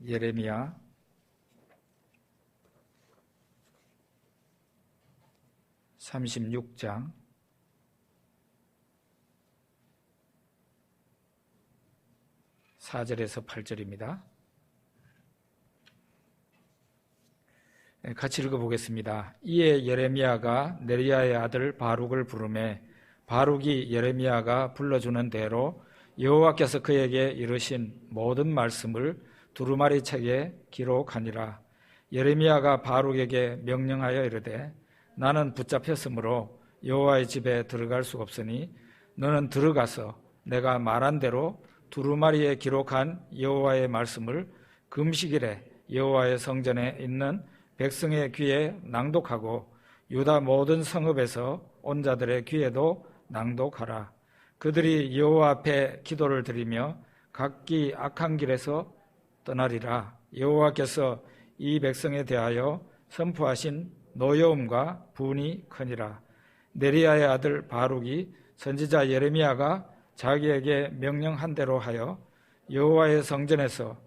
예레미야 36장 4절에서 8절입니다. 같이 읽어보겠습니다. 이에 예레미야가 네리야의 아들 바룩을 부르매 바룩이 예레미야가 불러주는 대로 여호와께서 그에게 이르신 모든 말씀을 두루마리 책에 기록하니라. 예레미야가 바룩에게 명령하여 이르되 나는 붙잡혔으므로 여호와의 집에 들어갈 수 없으니 너는 들어가서 내가 말한 대로 두루마리에 기록한 여호와의 말씀을 금식일에 여호와의 성전에 있는 백성의 귀에 낭독하고 유다 모든 성읍에서 온 자들의 귀에도 낭독하라. 그들이 여호와 앞에 기도를 드리며 각기 악한 길에서 떠나리라. 여호와께서 이 백성에 대하여 선포하신 노여움과 분이 크니라. 네리야의 아들 바룩이 선지자 예레미야가 자기에게 명령한 대로 하여 여호와의 성전에서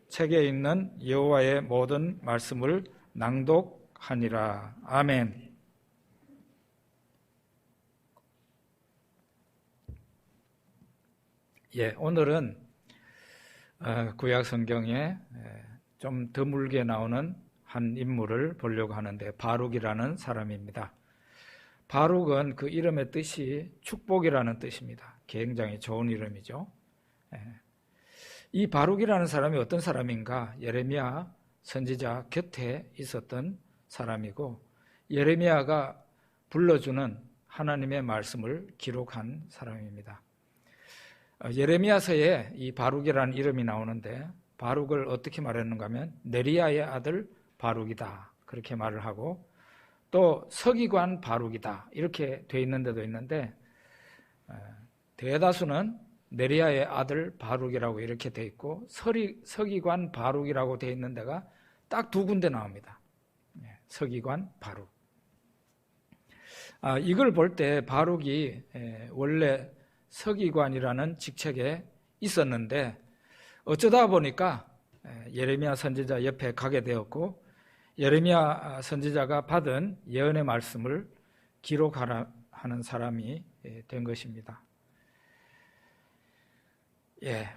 책에 있는 여호와의 모든 말씀을 낭독하니라. 아멘. 오늘은 구약 성경에 좀 드물게 나오는 한 인물을 보려고 하는데 바룩이라는 사람입니다. 바룩은 그 이름의 뜻이 축복이라는 뜻입니다. 굉장히 좋은 이름이죠. 이 바룩이라는 사람이 어떤 사람인가? 예레미야 선지자 곁에 있었던 사람이고 예레미야가 불러주는 하나님의 말씀을 기록한 사람입니다. 예레미야서에 이 바룩이라는 이름이 나오는데 바룩을 어떻게 말했는가 하면 네리야의 아들 바룩이다 그렇게 말을 하고 또 서기관 바룩이다 이렇게 돼 있는 데도 있는데 대다수는 네리야의 아들 바룩이라고 이렇게 돼 있고 서기관 바룩이라고 돼 있는 데가 딱 두 군데 나옵니다. 서기관 바룩. 이걸 볼 때 바룩이 원래 서기관이라는 직책에 있었는데 어쩌다 보니까 예레미야 선지자 옆에 가게 되었고 예레미야 선지자가 받은 예언의 말씀을 기록하라 하는 사람이 된 것입니다.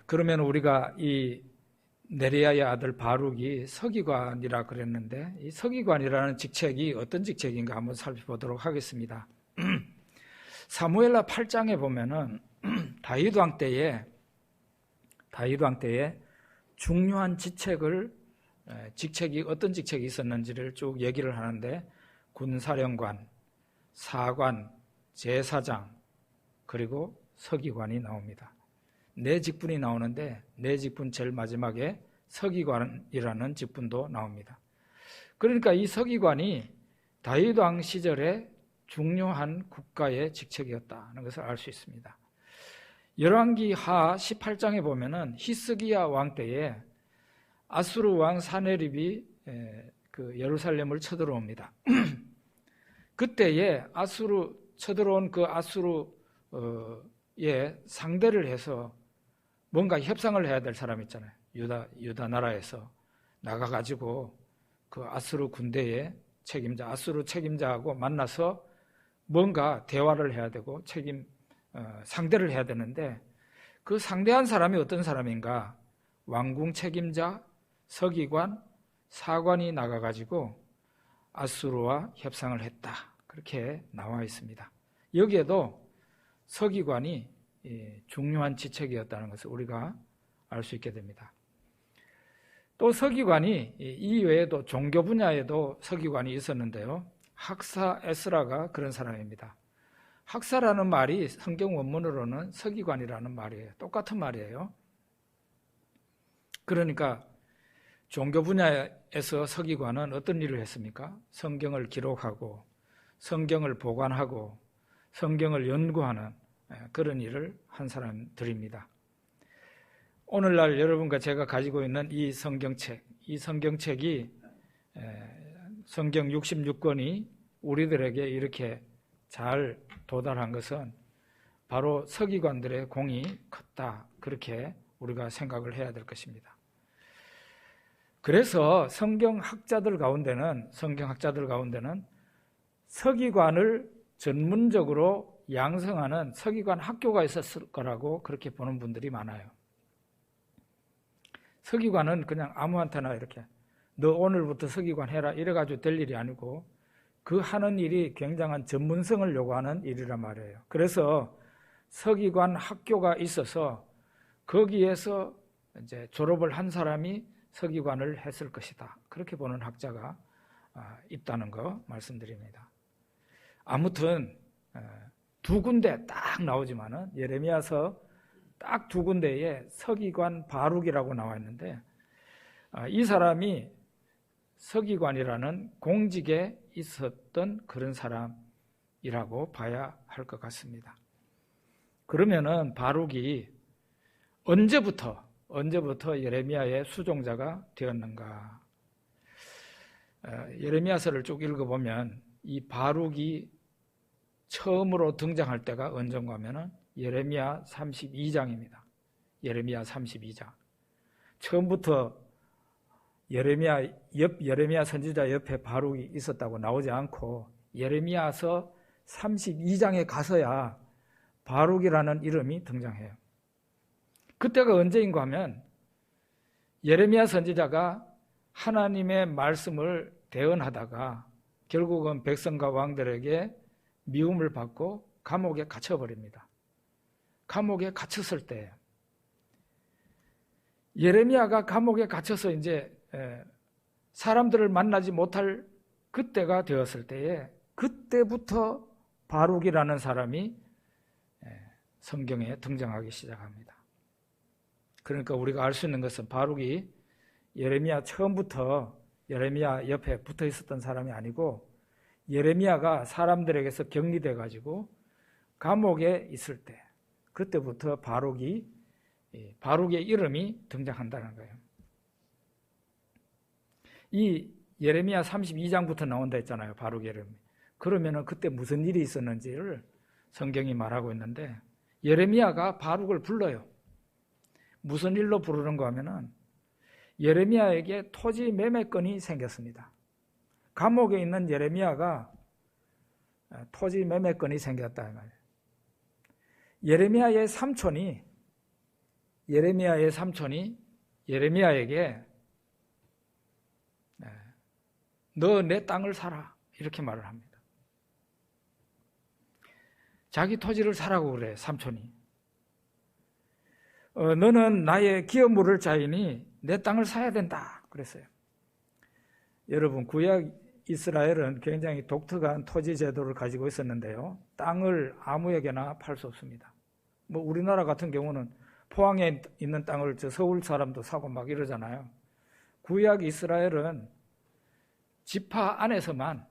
그러면 우리가 이 네리야의 아들 바룩이 서기관이라 그랬는데 이 서기관이라는 직책이 어떤 직책인가 한번 살펴보도록 하겠습니다. 사무엘하 8장에 보면은 다윗 왕 때에 중요한 직책이 어떤 직책이 있었는지를 쭉 얘기를 하는데 군사령관, 사관, 제사장 그리고 서기관이 나옵니다. 네 직분이 나오는데 네 직분 제일 마지막에 서기관이라는 직분도 나옵니다. 그러니까 이 서기관이 다윗 왕 시절에 중요한 국가의 직책이었다는 것을 알 수 있습니다. 열왕기 하 18장에 보면은 히스기야 왕 때에 아수르 왕 사네립이 그 예루살렘을 쳐들어옵니다. 그때에 쳐들어온 그 아수르에 상대를 해서 뭔가 협상을 해야 될 사람 있잖아요. 유다 나라에서 나가가지고 그 아수르 군대의 아수르 책임자하고 만나서 뭔가 대화를 해야 되고 상대를 해야 되는데 그 상대한 사람이 어떤 사람인가? 왕궁 책임자, 서기관, 사관이 나가가지고 아수르와 협상을 했다. 그렇게 나와 있습니다. 여기에도 서기관이 중요한 직책이었다는 것을 우리가 알 수 있게 됩니다. 또 서기관이 이외에도 종교 분야에도 서기관이 있었는데요. 학사 에스라가 그런 사람입니다. 학사라는 말이 성경 원문으로는 서기관이라는 말이에요. 똑같은 말이에요. 그러니까 종교 분야에서 서기관은 어떤 일을 했습니까? 성경을 기록하고 성경을 보관하고 성경을 연구하는 그런 일을 한 사람들입니다. 오늘날 여러분과 제가 가지고 있는 이 성경책이 성경 66권이 우리들에게 이렇게 잘 도달한 것은 바로 서기관들의 공이 컸다. 그렇게 우리가 생각을 해야 될 것입니다. 그래서 성경학자들 가운데는 서기관을 전문적으로 양성하는 서기관 학교가 있었을 거라고 그렇게 보는 분들이 많아요. 서기관은 그냥 아무한테나 이렇게 너 오늘부터 서기관 해라 이래가지고 될 일이 아니고 그 하는 일이 굉장한 전문성을 요구하는 일이란 말이에요. 그래서 서기관 학교가 있어서 거기에서 이제 졸업을 한 사람이 서기관을 했을 것이다. 그렇게 보는 학자가 있다는 거 말씀드립니다. 아무튼 두 군데 딱 나오지만은 예레미야서 딱 두 군데에 서기관 바룩이라고 나와 있는데 이 사람이 서기관이라는 공직에 있었던 그런 사람이라고 봐야 할 것 같습니다. 그러면은 바룩이 언제부터 예레미야의 수종자가 되었는가? 예레미야서를 쭉 읽어보면 이 바룩이 처음으로 등장할 때가 언젠가 하면은 예레미야 32장입니다. 예레미야 32장. 처음부터 예레미야 선지자 옆에 바룩이 있었다고 나오지 않고 예레미야서 32장에 가서야 바룩이라는 이름이 등장해요. 그때가 언제인가 하면 예레미야 선지자가 하나님의 말씀을 대언하다가 결국은 백성과 왕들에게 미움을 받고 감옥에 갇혀버립니다. 감옥에 갇혔을 때 예레미야가 감옥에 갇혀서 이제 사람들을 만나지 못할 그때가 되었을 때에 그때부터 바룩이라는 사람이 성경에 등장하기 시작합니다. 그러니까 우리가 알 수 있는 것은 바룩이 예레미야 처음부터 예레미야 옆에 붙어 있었던 사람이 아니고 예레미야가 사람들에게서 격리돼 가지고 감옥에 있을 때 그때부터 바룩의 이름이 등장한다는 거예요. 이 예레미야 32장부터 나온다 했잖아요. 바룩의 이름이. 그러면은 그때 무슨 일이 있었는지를 성경이 말하고 있는데 예레미야가 바룩을 불러요. 무슨 일로 부르는가 하면은 예레미야에게 토지 매매권이 생겼습니다. 감옥에 있는 예레미야가 토지 매매권이 생겼다 말이에요. 예레미야의 삼촌이 예레미야에게 너 내 땅을 사라 이렇게 말을 합니다. 자기 토지를 사라고 그래 삼촌이. 너는 나의 기업 물을 자이니 내 땅을 사야 된다 그랬어요. 여러분 구약 이스라엘은 굉장히 독특한 토지 제도를 가지고 있었는데요. 땅을 아무에게나 팔 수 없습니다. 뭐 우리나라 같은 경우는 포항에 있는 땅을 서울 사람도 사고 막 이러잖아요. 구약 이스라엘은 지파 안에서만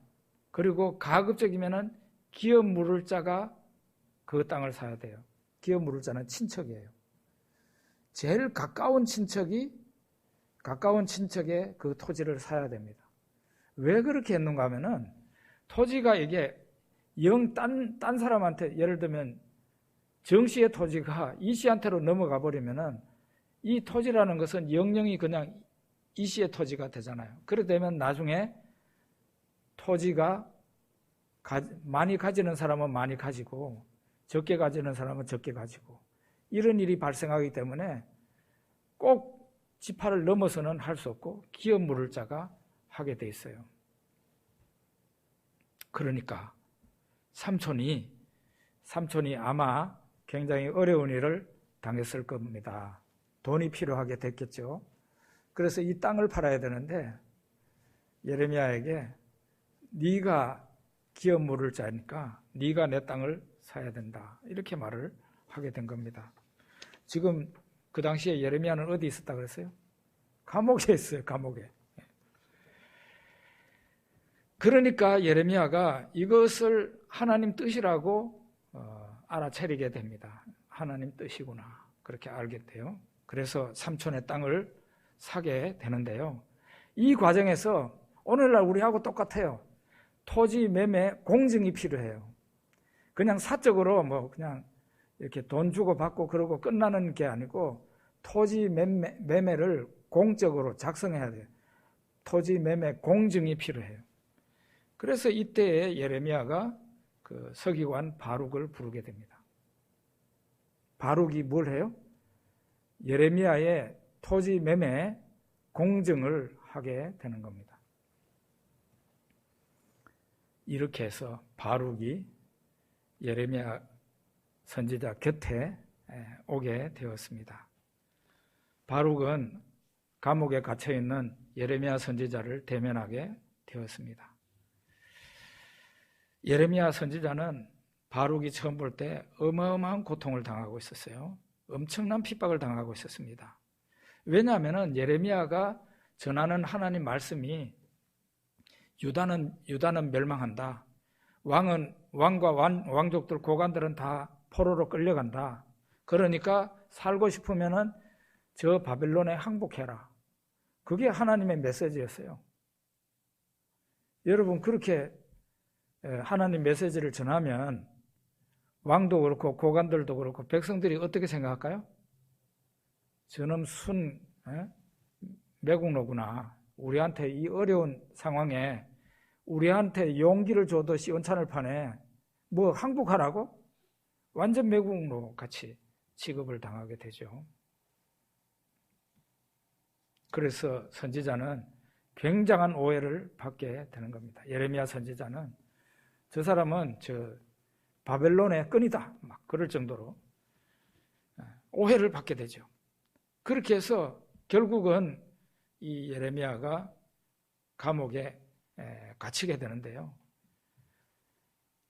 그리고 가급적이면은 기업 물을 자가 그 땅을 사야 돼요. 기업 물을 자는 친척이에요. 제일 가까운 친척의 그 토지를 사야 됩니다. 왜 그렇게 했는가 하면은 토지가 이게 딴 사람한테 예를 들면 정 씨의 토지가 이 씨한테로 넘어가 버리면은 이 토지라는 것은 영영이 그냥 이 씨의 토지가 되잖아요. 그래 되면 나중에 토지가 많이 가지는 사람은 많이 가지고 적게 가지는 사람은 적게 가지고 이런 일이 발생하기 때문에 꼭 지파를 넘어서는 할 수 없고 기업 물을 자가 하게 돼 있어요. 그러니까 삼촌이 아마 굉장히 어려운 일을 당했을 겁니다. 돈이 필요하게 됐겠죠. 그래서 이 땅을 팔아야 되는데 예레미야에게 네가 기업 물을 자니까 네가 내 땅을 사야 된다 이렇게 말을 하게 된 겁니다. 지금 그 당시에 예레미야는 어디 있었다 그랬어요? 감옥에 있어요. 감옥에. 그러니까 예레미야가 이것을 하나님 뜻이라고 알아차리게 됩니다. 하나님 뜻이구나 그렇게 알게 돼요. 그래서 삼촌의 땅을 사게 되는데요. 이 과정에서 오늘날 우리하고 똑같아요. 토지 매매 공증이 필요해요. 그냥 사적으로 뭐 그냥 이렇게 돈 주고 받고 그러고 끝나는 게 아니고 토지 매매를 공적으로 작성해야 돼요. 토지 매매 공증이 필요해요. 그래서 이때에 예레미야가 그 서기관 바룩을 부르게 됩니다. 바룩이 뭘 해요? 예레미야의 토지 매매 공증을 하게 되는 겁니다. 이렇게 해서 바룩이 예레미야 선지자 곁에 오게 되었습니다. 바룩은 감옥에 갇혀 있는 예레미야 선지자를 대면하게 되었습니다. 예레미야 선지자는 바룩이 처음 볼 때 어마어마한 고통을 당하고 있었어요. 엄청난 핍박을 당하고 있었습니다. 왜냐하면 예레미야가 전하는 하나님 말씀이 유다는 멸망한다. 왕과 왕족들, 고관들은 다 포로로 끌려간다. 그러니까 살고 싶으면은 저 바벨론에 항복해라. 그게 하나님의 메시지였어요. 여러분, 그렇게 하나님 메시지를 전하면 왕도 그렇고 고관들도 그렇고 백성들이 어떻게 생각할까요? 저놈 순 매국노구나. 우리한테 이 어려운 상황에 우리한테 용기를 줘도 시원찮을 판에 뭐 항복하라고? 완전 매국노 같이 취급을 당하게 되죠. 그래서 선지자는 굉장한 오해를 받게 되는 겁니다. 예레미야 선지자는 저 사람은 바벨론의 끈이다 막 그럴 정도로 오해를 받게 되죠. 그렇게 해서 결국은 이 예레미야가 감옥에 갇히게 되는데요.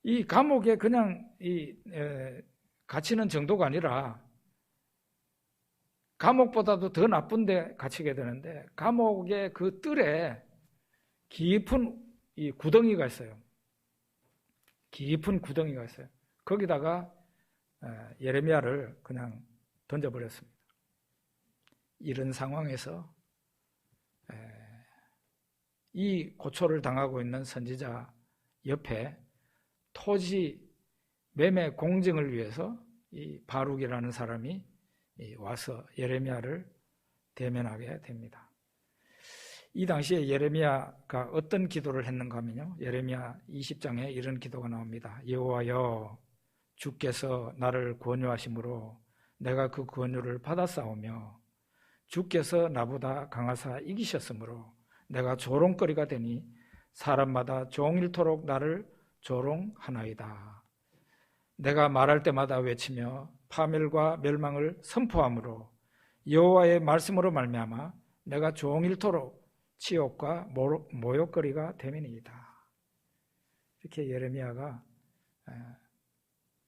이 감옥에 그냥 갇히는 정도가 아니라 감옥보다도 더 나쁜 데 갇히게 되는데, 감옥의 그 뜰에 깊은 이 구덩이가 있어요. 깊은 구덩이가 있어요. 거기다가 예레미야를 그냥 던져버렸습니다. 이런 상황에서 이 고초를 당하고 있는 선지자 옆에 토지 매매 공증을 위해서 이 바룩이라는 사람이 와서 예레미야를 대면하게 됩니다. 이 당시에 예레미야가 어떤 기도를 했는가 하면요, 예레미야 20장에 이런 기도가 나옵니다. 여호와여, 주께서 나를 권유하심으로 내가 그 권유를 받았사오며 주께서 나보다 강하사 이기셨으므로 내가 조롱거리가 되니 사람마다 종일토록 나를 조롱하나이다. 내가 말할 때마다 외치며 파멸과 멸망을 선포함으로 여호와의 말씀으로 말미암아 내가 종일토록 치욕과 모욕거리가 됨이니이다. 이렇게 예레미야가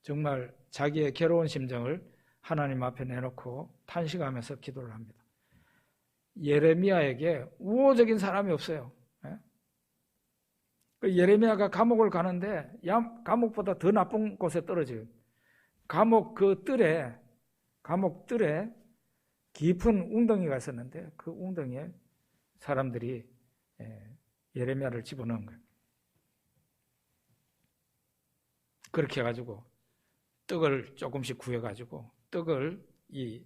정말 자기의 괴로운 심정을 하나님 앞에 내놓고 탄식하면서 기도를 합니다. 예레미야에게 우호적인 사람이 없어요. 예레미야가 감옥을 가는데 감옥보다 더 나쁜 곳에 떨어져요. 감옥 뜰에 깊은 웅덩이가 있었는데 그 웅덩이에 사람들이 예레미야를 집어넣은 거예요. 그렇게 해가지고 떡을 조금씩 구해가지고 떡을 이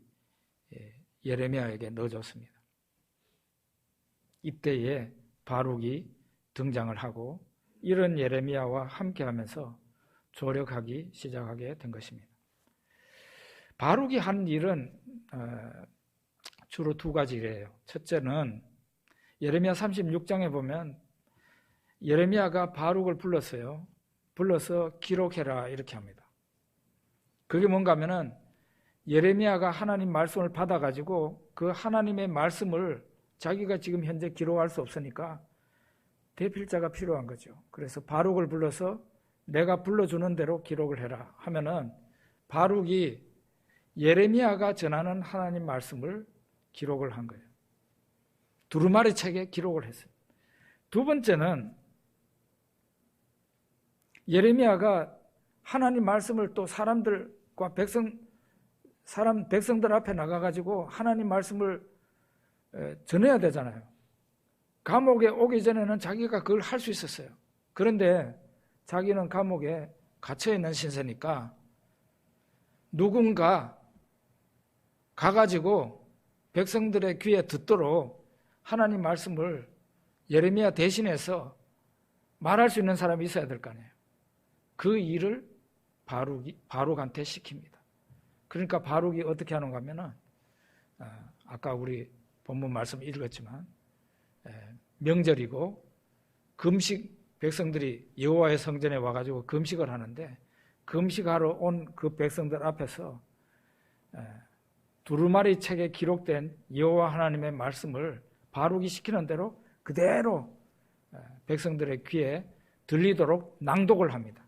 예레미야에게 넣어줬습니다. 이때에 바룩이 등장을 하고 이런 예레미야와 함께하면서 조력하기 시작하게 된 것입니다. 바룩이 한 일은 주로 두 가지 일이에요. 첫째는 예레미야 36장에 보면 예레미야가 바룩을 불렀어요. 불러서 기록해라 이렇게 합니다. 그게 뭔가 하면은 예레미야가 하나님 말씀을 받아가지고 그 하나님의 말씀을 자기가 지금 현재 기록할 수 없으니까 대필자가 필요한 거죠. 그래서 바룩을 불러서 내가 불러주는 대로 기록을 해라 하면은 바룩이 예레미야가 전하는 하나님 말씀을 기록을 한 거예요. 두루마리 책에 기록을 했어요. 두 번째는 예레미야가 하나님 말씀을 또 사람들과 백성들 앞에 나가가지고 하나님 말씀을 전해야 되잖아요. 감옥에 오기 전에는 자기가 그걸 할 수 있었어요. 그런데 자기는 감옥에 갇혀있는 신세니까 누군가 가가지고 백성들의 귀에 듣도록 하나님 말씀을 예레미야 대신해서 말할 수 있는 사람이 있어야 될 거 아니에요. 그 일을 바룩한테 시킵니다. 그러니까 바룩이 어떻게 하는가 하면은 아까 우리 본문 말씀 읽었지만 명절이고 금식 백성들이 여호와의 성전에 와가지고 금식을 하는데 금식하러 온 그 백성들 앞에서 두루마리 책에 기록된 여호와 하나님의 말씀을 바룩이 시키는 대로 그대로 백성들의 귀에 들리도록 낭독을 합니다.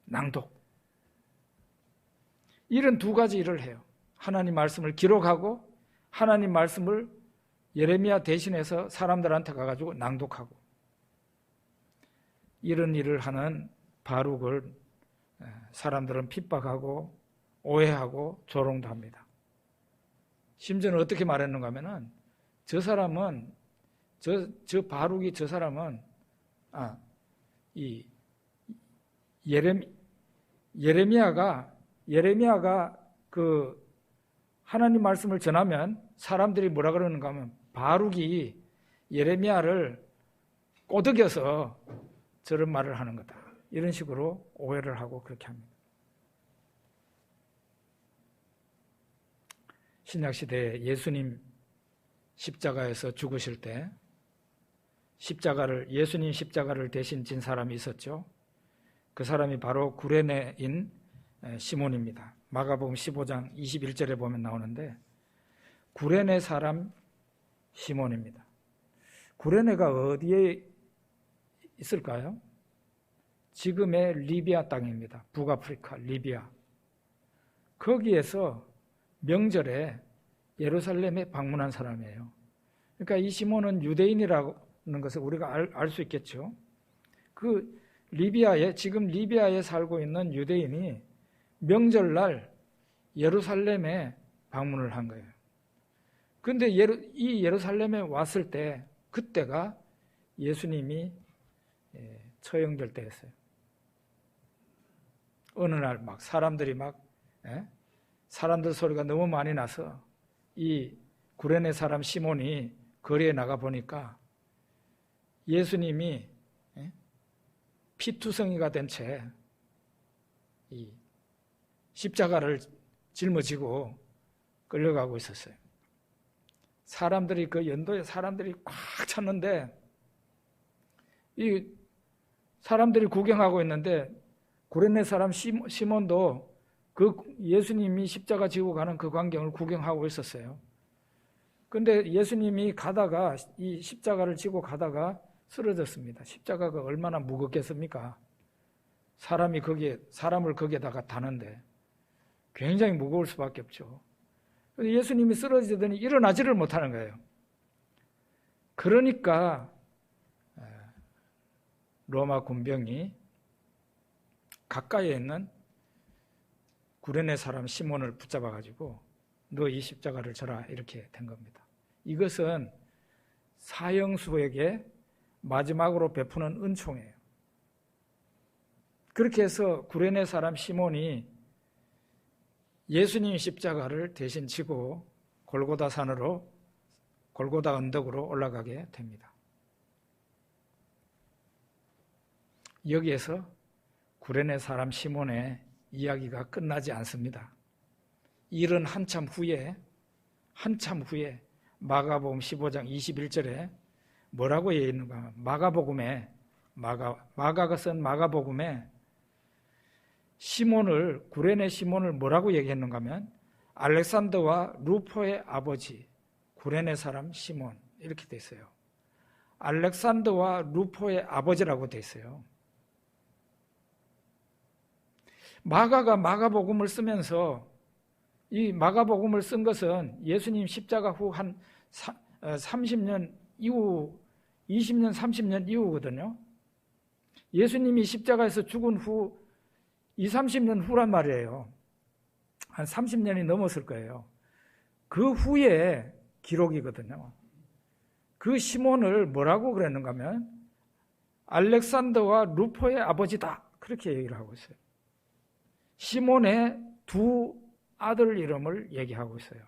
낭독. 이런 두 가지 일을 해요. 하나님 말씀을 기록하고 하나님 말씀을 예레미야 대신해서 사람들한테 가가지고 낭독하고. 이런 일을 하는 바룩을 사람들은 핍박하고 오해하고 조롱도 합니다. 심지어는 어떻게 말했는가 하면은 저 사람은 저 바룩이 저 사람은 이 예레미야가 그 하나님 말씀을 전하면 사람들이 뭐라 그러는가 하면 바룩이 예레미야를 꼬드겨서 저런 말을 하는 거다. 이런 식으로 오해를 하고 그렇게 합니다. 신약시대에 예수님 십자가에서 죽으실 때 예수님 십자가를 대신 진 사람이 있었죠. 그 사람이 바로 구레네인 시몬입니다. 마가복음 15장 21절에 보면 나오는데 구레네 사람 시몬입니다. 구레네가 어디에 있을까요? 지금의 리비아 땅입니다. 북아프리카 리비아. 거기에서 명절에 예루살렘에 방문한 사람이에요. 그러니까 이 시몬은 유대인이라는 것을 우리가 알 수 있겠죠. 그 지금 리비아에 살고 있는 유대인이 명절날 예루살렘에 방문을 한 거예요. 그런데 이 예루살렘에 왔을 때 그때가 예수님이 처형될 때였어요. 어느 날 막 사람들이 사람들 소리가 너무 많이 나서 이 구레네 사람 시몬이 거리에 나가 보니까 예수님이 피투성이가 된 채 이 십자가를 짊어지고 끌려가고 있었어요. 사람들이 그 연도에 사람들이 꽉 찼는데 이 사람들이 구경하고 있는데 구레네 사람 시몬도 그 예수님이 십자가 지고 가는 그 광경을 구경하고 있었어요. 그런데 예수님이 가다가 이 십자가를 지고 가다가 쓰러졌습니다. 십자가가 얼마나 무겁겠습니까? 사람을 거기에다가 다는데 굉장히 무거울 수밖에 없죠. 예수님이 쓰러지더니 일어나지를 못하는 거예요. 그러니까 로마 군병이 가까이에 있는 구레네 사람 시몬을 붙잡아가지고 너 이 십자가를 져라 이렇게 된 겁니다. 이것은 사형수에게 마지막으로 베푸는 은총이에요. 그렇게 해서 구레네 사람 시몬이 예수님 십자가를 대신 지고 골고다 언덕으로 올라가게 됩니다. 여기에서 구레네 사람 시몬의 이야기가 끝나지 않습니다. 일은 한참 후에 마가복음 15장 21절에 뭐라고 얘기했는가? 마가가 쓴 마가복음에 구레네 시몬을 뭐라고 얘기했는가 하면 알렉산더와 루포의 아버지 구레네 사람 시몬 이렇게 돼 있어요. 알렉산더와 루포의 아버지라고 돼 있어요. 마가가 마가복음을 쓰면서 이 마가복음을 쓴 것은 예수님 십자가 후 한 30년 이후 20년 30년 이후거든요. 예수님이 십자가에서 죽은 후 20-30년 후란 말이에요. 한 30년이 넘었을 거예요. 그 후에 기록이거든요. 그 시몬을 뭐라고 그랬는가 하면 알렉산더와 루포의 아버지다 그렇게 얘기를 하고 있어요. 시몬의 두 아들 이름을 얘기하고 있어요.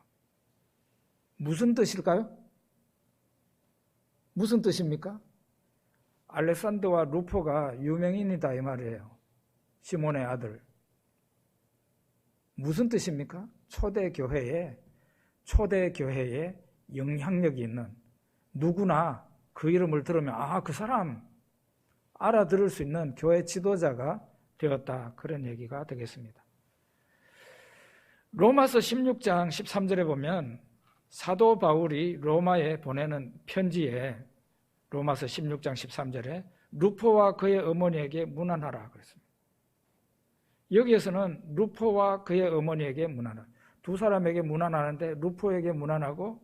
무슨 뜻일까요? 무슨 뜻입니까? 알렉산더와 루포가 유명인이다 이 말이에요. 시몬의 아들. 무슨 뜻입니까? 초대교회에 영향력이 있는, 누구나 그 이름을 들으면 그 사람 알아들을 수 있는 교회 지도자가 되었다, 그런 얘기가 되겠습니다. 로마서 16장 13절에 보면 사도 바울이 로마에 보내는 편지에 로마서 16장 13절에 루포와 그의 어머니에게 문안하라 그랬습니다. 여기에서는 루포와 그의 어머니에게 문안하라, 두 사람에게 문안하는데 루포에게 문안하고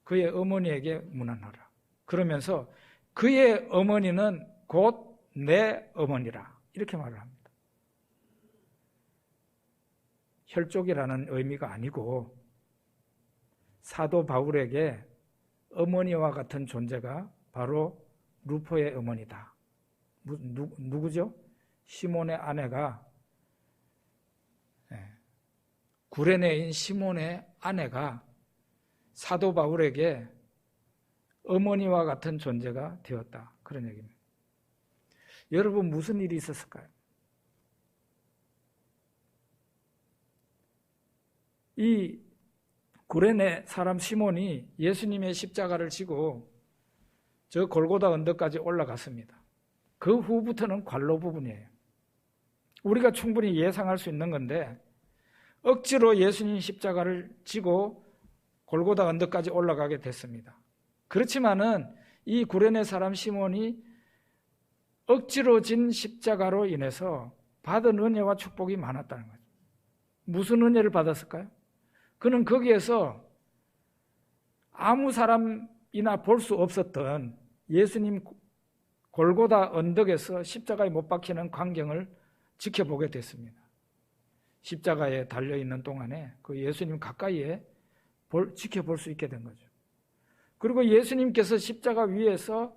그의 어머니에게 문안하라. 그러면서 그의 어머니는 곧 내 어머니라, 이렇게 말을 합니다. 혈족이라는 의미가 아니고 사도 바울에게 어머니와 같은 존재가 바로 루포의 어머니다. 누구죠? 시몬의 아내가, 구레네인 시몬의 아내가 사도 바울에게 어머니와 같은 존재가 되었다, 그런 얘기입니다. 여러분, 무슨 일이 있었을까요? 이 구레네 사람 시몬이 예수님의 십자가를 지고 저 골고다 언덕까지 올라갔습니다. 그 후부터는 관로 부분이에요. 우리가 충분히 예상할 수 있는 건데, 억지로 예수님 십자가를 지고 골고다 언덕까지 올라가게 됐습니다. 그렇지만은 이 구레네 사람 시몬이 억지로 진 십자가로 인해서 받은 은혜와 축복이 많았다는 거죠. 무슨 은혜를 받았을까요? 그는 거기에서 아무 사람이나 볼 수 없었던 예수님 골고다 언덕에서 십자가에 못 박히는 광경을 지켜보게 됐습니다. 십자가에 달려있는 동안에 그 예수님 가까이에 지켜볼 수 있게 된 거죠. 그리고 예수님께서 십자가 위에서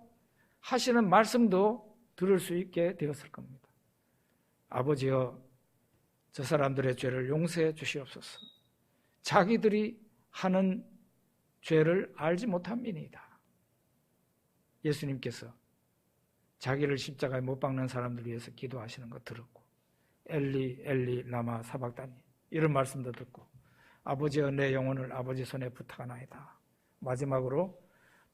하시는 말씀도 들을 수 있게 되었을 겁니다. 아버지여, 저 사람들의 죄를 용서해 주시옵소서. 자기들이 하는 죄를 알지 못함이니이다. 예수님께서 자기를 십자가에 못 박는 사람들 위해서 기도하시는 거 들었고, 엘리 엘리 라마 사박다니, 이런 말씀도 듣고, 아버지여 내 영혼을 아버지 손에 부탁하나이다. 마지막으로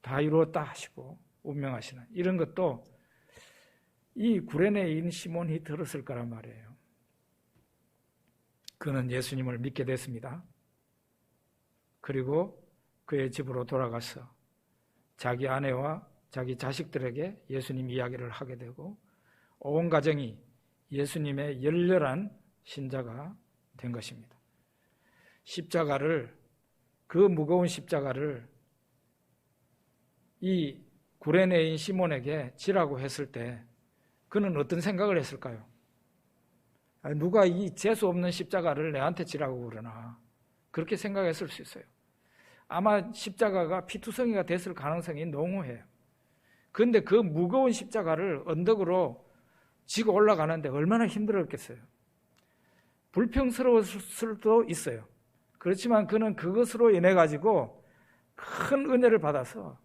다 이루었다 하시고 운명하시는, 이런 것도 이 구레네인 시몬이 들었을 거란 말이에요. 그는 예수님을 믿게 됐습니다. 그리고 그의 집으로 돌아가서 자기 아내와 자기 자식들에게 예수님 이야기를 하게 되고, 온 가정이 예수님의 열렬한 신자가 된 것입니다. 십자가를, 그 무거운 십자가를 이 구레네인 시몬에게 지라고 했을 때 그는 어떤 생각을 했을까요? 누가 이 재수 없는 십자가를 내한테 지라고 그러나, 그렇게 생각했을 수 있어요. 아마 십자가가 피투성이가 됐을 가능성이 농후해요. 그런데 그 무거운 십자가를 언덕으로 지고 올라가는데 얼마나 힘들었겠어요. 불평스러웠을 수도 있어요. 그렇지만 그는 그것으로 인해 가지고 큰 은혜를 받아서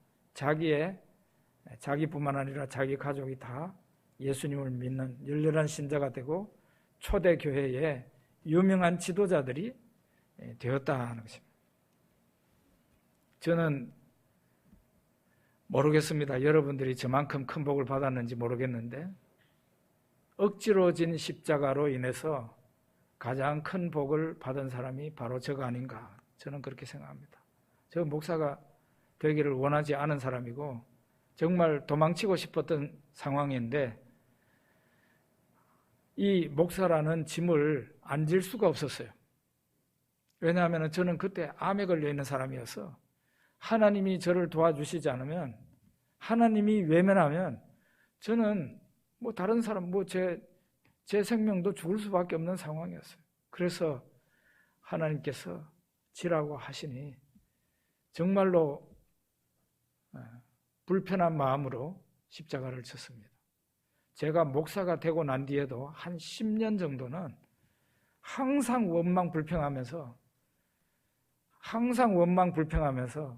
자기뿐만 아니라 자기 가족이 다 예수님을 믿는 열렬한 신자가 되고 초대교회의 유명한 지도자들이 되었다는 것입니다. 저는 모르겠습니다. 여러분들이 저만큼 큰 복을 받았는지 모르겠는데, 억지로 진 십자가로 인해서 가장 큰 복을 받은 사람이 바로 저가 아닌가, 저는 그렇게 생각합니다. 저 목사가 되기를 원하지 않은 사람이고 정말 도망치고 싶었던 상황인데, 이 목사라는 짐을 안 질 수가 없었어요. 왜냐하면 저는 그때 암에 걸려 있는 사람이어서 하나님이 저를 도와주시지 않으면, 하나님이 외면하면 저는 다른 사람, 제 생명도 죽을 수밖에 없는 상황이었어요. 그래서 하나님께서 지라고 하시니 정말로 불편한 마음으로 십자가를 졌습니다. 제가 목사가 되고 난 뒤에도 한 10년 정도는 항상 원망 불평하면서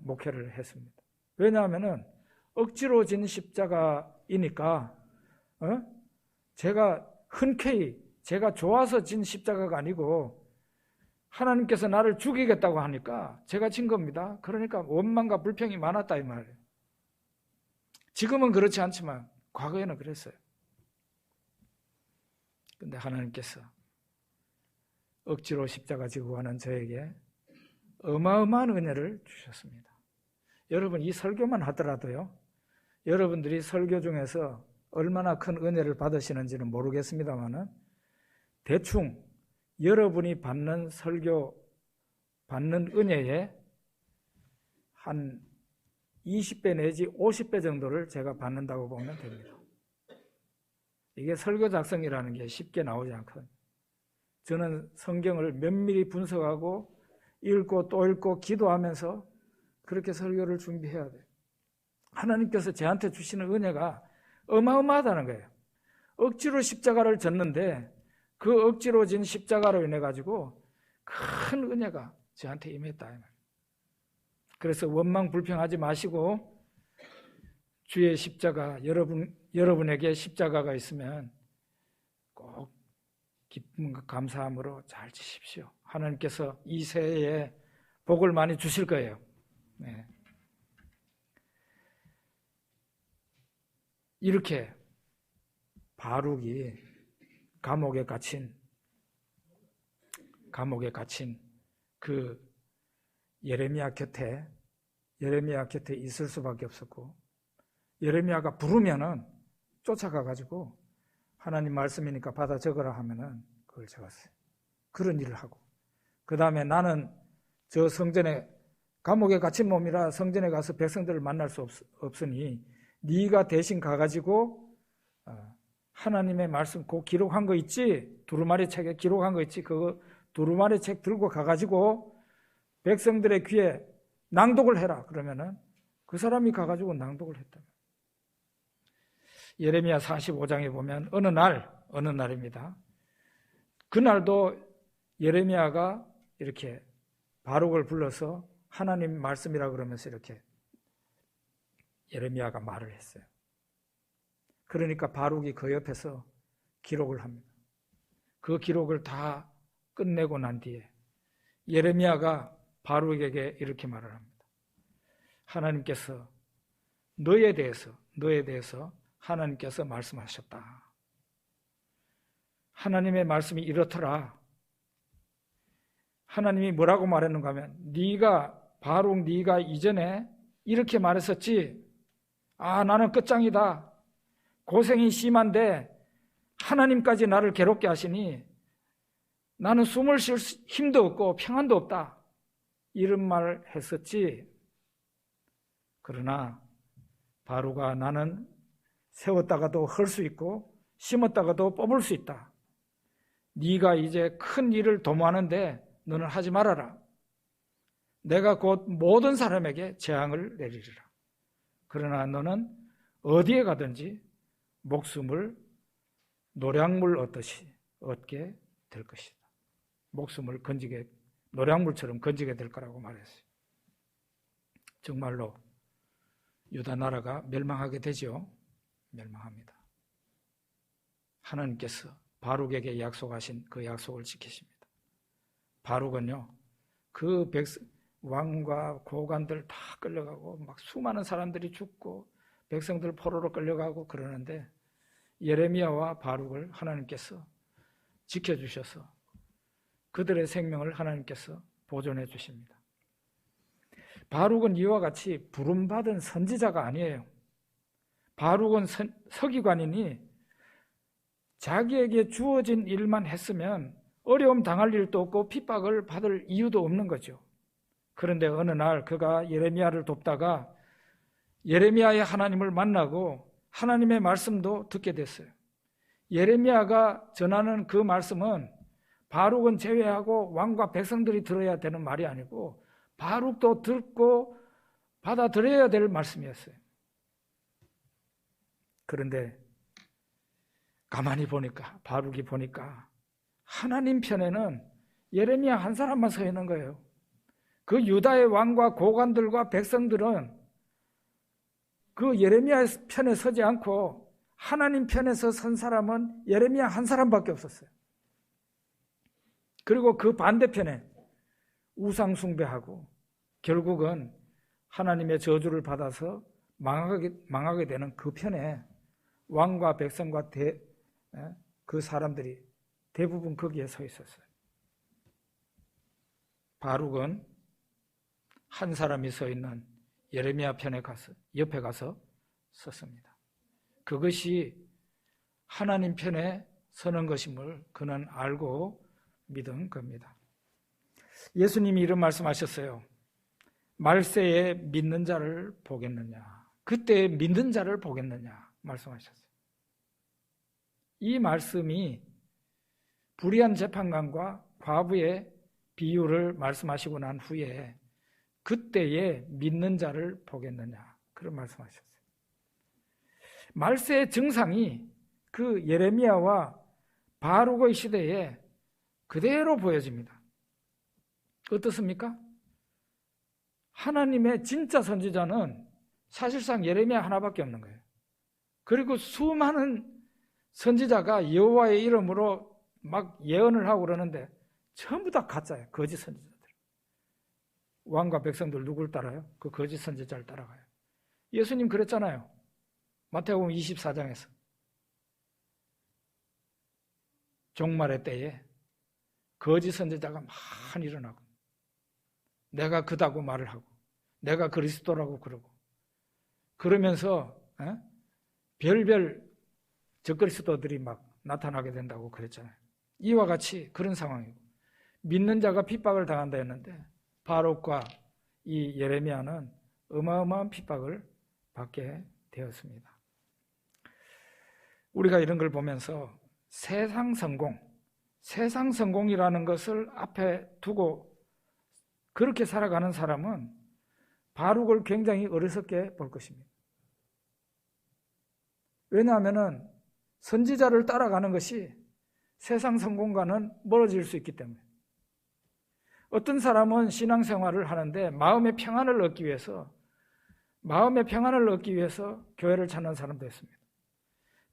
목회를 했습니다. 왜냐하면은 억지로 진 십자가이니까 제가 흔쾌히 제가 좋아서 진 십자가가 아니고 하나님께서 나를 죽이겠다고 하니까 제가 진 겁니다. 그러니까 원망과 불평이 많았다 이 말이에요. 지금은 그렇지 않지만 과거에는 그랬어요. 근데 하나님께서 억지로 십자가 지고 가는 저에게 어마어마한 은혜를 주셨습니다. 여러분, 이 설교만 하더라도요, 여러분들이 설교 중에서 얼마나 큰 은혜를 받으시는지는 모르겠습니다만은 대충 여러분이 받는 설교, 받는 은혜에 한 20배 내지 50배 정도를 제가 받는다고 보면 됩니다. 이게 설교 작성이라는 게 쉽게 나오지 않거든요. 저는 성경을 면밀히 분석하고 읽고 또 읽고 기도하면서 그렇게 설교를 준비해야 돼요. 하나님께서 저한테 주시는 은혜가 어마어마하다는 거예요. 억지로 십자가를 졌는데 그 억지로 진 십자가로 인해 가지고 큰 은혜가 저한테 임했다. 그래서 원망 불평하지 마시고 주의 십자가, 여러분에게 십자가가 있으면 꼭 기쁨과 감사함으로 잘 지십시오. 하나님께서 이 새해에 복을 많이 주실 거예요. 네. 이렇게 바룩이 감옥에 갇힌 그 예레미야 곁에 있을 수밖에 없었고, 예레미야가 부르면은 쫓아가 가지고 하나님 말씀이니까 받아 적으라 하면은 그걸 적었어요. 그런 일을 하고, 그 다음에 나는 저 성전에 감옥에 갇힌 몸이라 성전에 가서 백성들을 만날 수 없으니 네가 대신 가가지고 하나님의 말씀 그 기록한 거 있지? 두루마리 책에 기록한 거 있지? 그거 두루마리 책 들고 가가지고 백성들의 귀에 낭독을 해라. 그러면은 그 사람이 가가지고 낭독을 했다. 예레미야 45장에 보면 어느 날입니다. 그날도 예레미야가 이렇게 바룩을 불러서 하나님 말씀이라 그러면서 이렇게 예레미야가 말을 했어요. 그러니까 바룩이 그 옆에서 기록을 합니다. 그 기록을 다 끝내고 난 뒤에 예레미야가 바룩에게 이렇게 말을 합니다. 하나님께서 너에 대해서 하나님께서 말씀하셨다. 하나님의 말씀이 이렇더라. 하나님이 뭐라고 말했는가 하면 바룩 네가 이전에 이렇게 말했었지. 나는 끝장이다. 고생이 심한데 하나님까지 나를 괴롭게 하시니 나는 숨을 쉴 힘도 없고 평안도 없다. 이런 말을 했었지. 그러나 바룩아, 나는 세웠다가도 헐 수 있고 심었다가도 뽑을 수 있다. 네가 이제 큰 일을 도모하는데 너는 하지 말아라. 내가 곧 모든 사람에게 재앙을 내리리라. 그러나 너는 어디에 가든지 목숨을 노량물 얻듯이 얻게 될 것이다. 목숨을 노량물처럼 건지게 될 거라고 말했어요. 정말로 유다 나라가 멸망하게 되죠. 멸망합니다. 하나님께서 바룩에게 약속하신 그 약속을 지키십니다. 바룩은요, 그 왕과 고관들 다 끌려가고 막 수많은 사람들이 죽고 백성들 포로로 끌려가고 그러는데 예레미야와 바룩을 하나님께서 지켜주셔서 그들의 생명을 하나님께서 보존해 주십니다. 바룩은 이와 같이 부름받은 선지자가 아니에요. 바룩은 서기관이니 자기에게 주어진 일만 했으면 어려움 당할 일도 없고 핍박을 받을 이유도 없는 거죠. 그런데 어느 날 그가 예레미야를 돕다가 예레미야의 하나님을 만나고 하나님의 말씀도 듣게 됐어요. 예레미야가 전하는 그 말씀은 바룩은 제외하고 왕과 백성들이 들어야 되는 말이 아니고 바룩도 듣고 받아들여야 될 말씀이었어요. 그런데 가만히 보니까, 바룩이 보니까 하나님 편에는 예레미야 한 사람만 서 있는 거예요. 그 유다의 왕과 고관들과 백성들은 그 예레미야 편에 서지 않고 하나님 편에서 선 사람은 예레미야 한 사람밖에 없었어요. 그리고 그 반대편에 우상 숭배하고 결국은 하나님의 저주를 받아서 망하게 되는 그 편에 왕과 백성과 그 사람들이 대부분 거기에 서 있었어요. 바룩은 한 사람이 서 있는 예레미야 편에 가서 옆에 가서 섰습니다. 그것이 하나님 편에 서는 것임을 그는 알고 믿은 겁니다. 예수님이 이런 말씀하셨어요. 말세에 믿는 자를 보겠느냐, 그때 믿는 자를 보겠느냐 말씀하셨어요. 이 말씀이 불의한 재판관과 과부의 비유를 말씀하시고 난 후에 그때에 믿는 자를 보겠느냐 그런 말씀하셨어요. 말세의 증상이 그 예레미야와 바룩의 시대에 그대로 보여집니다. 어떻습니까? 하나님의 진짜 선지자는 사실상 예레미야 하나밖에 없는 거예요. 그리고 수많은 선지자가 여호와의 이름으로 막 예언을 하고 그러는데 전부 다 가짜예요. 거짓 선지자들. 왕과 백성들 누굴 따라요? 그 거짓 선지자를 따라가요. 예수님 그랬잖아요. 마태복음 24장에서 종말의 때에 거짓 선지자가 많이 일어나고 내가 그다고 말을 하고 내가 그리스도라고 그러고 그러면서 별별 적그리스도들이 막 나타나게 된다고 그랬잖아요. 이와 같이 그런 상황이고 믿는 자가 핍박을 당한다 했는데 바룩과 이 예레미야는 어마어마한 핍박을 받게 되었습니다. 우리가 이런 걸 보면서 세상 성공이라는 것을 앞에 두고 그렇게 살아가는 사람은 바룩을 굉장히 어리석게 볼 것입니다. 왜냐하면 선지자를 따라가는 것이 세상 성공과는 멀어질 수 있기 때문에. 어떤 사람은 신앙생활을 하는데 마음의 평안을 얻기 위해서 교회를 찾는 사람도 있습니다.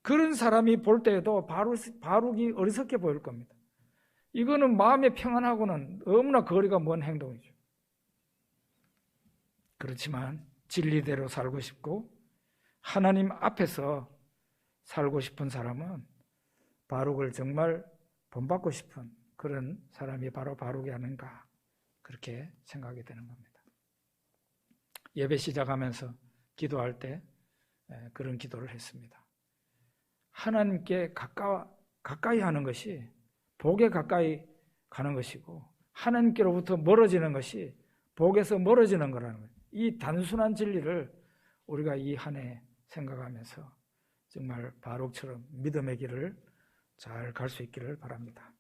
그런 사람이 볼 때에도 바룩이 어리석게 보일 겁니다. 이거는 마음의 평안하고는 너무나 거리가 먼 행동이죠. 그렇지만 진리대로 살고 싶고 하나님 앞에서 살고 싶은 사람은 바룩을 정말 본받고 싶은 그런 사람이 바로 바룩이 아닌가 그렇게 생각이 되는 겁니다. 예배 시작하면서 기도할 때 그런 기도를 했습니다. 하나님께 가까이 하는 것이 복에 가까이 가는 것이고 하나님께로부터 멀어지는 것이 복에서 멀어지는 거라는 거예요. 이 단순한 진리를 우리가 이 한 해 생각하면서 정말 바룩처럼 믿음의 길을 잘 갈 수 있기를 바랍니다.